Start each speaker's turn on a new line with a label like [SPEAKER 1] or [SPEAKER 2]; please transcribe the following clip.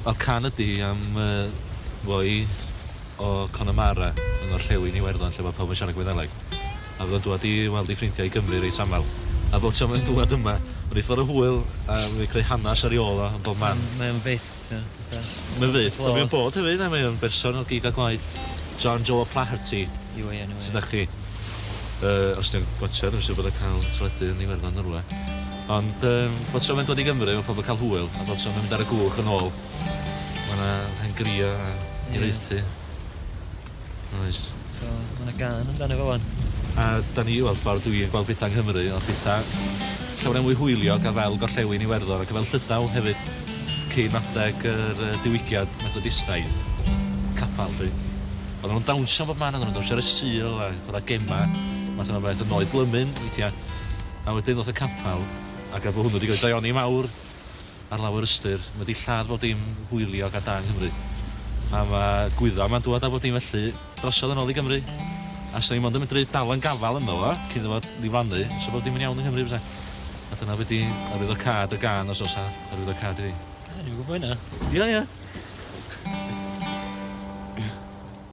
[SPEAKER 1] Wel, can ydi am fwy o Connemara yn orllewin Iwerddon lle mae pawb yn siarad Gwyddeleg. A fydd o'n dod i weld ei ffrindiau i Gymru reit aml. A bob tro mae'n dod yma, mae'n ei ffordd o hwyl a mae'n creu hanes ar ei ôl o yn bob man.
[SPEAKER 2] Mae'n fydd, ti'n
[SPEAKER 1] Mae'n fydd, a mae'n bod hefyd, a mae'n berson o gig a gwaed. John Joe Flaherty.
[SPEAKER 2] Iwe.
[SPEAKER 1] Sydd â chi. Os ti'n gwachod, dwi'n siŵr bod yn cael teledu yn Iwerddon yn rhywle. Ond bob tro mae'n dod i Gymru, mae pobl yn cael hwyl, a bob tro mae'n mynd ar y gwch yn ôl. Mae yna hengria a ireithu. Oes.
[SPEAKER 2] So, mae yna gan amdano fo wan.
[SPEAKER 1] A da ni, wel, ffordd dwi'n gweld bethau yng Nghymru, o bethau llawer mwy hwyliog a fel gorllewin Iwerddon ac fel Llydaw hefyd cyn adeg yr diwygiad methodistaidd capal, lle. Oedden nhw'n dawnsio bob man, oedden nhw'n dawnsio ar y sul a ffordd a gema, math yna beth yn oed lymyn, weithiau. A wedyn oedd y capal, ac a bod hwnnw wedi cael daioni mawr ar lawer ystyr, mae wedi lladd bod dim hwyliog a da yng Nghymru. A mae Gwyddel ma'n dod a bod dim felly drosodd yn ôl i Gymru. A sy'n ni'n mond yn medru dal yn gafal yma fo, cyn iddo fo ddiflannu, so bod dim yn iawn yng Nghymru fysa. A dyna wedi arwyddocaad y gan os osa arwyddocaad i fi.
[SPEAKER 2] Ni'n gwybod hynna.
[SPEAKER 1] Ia.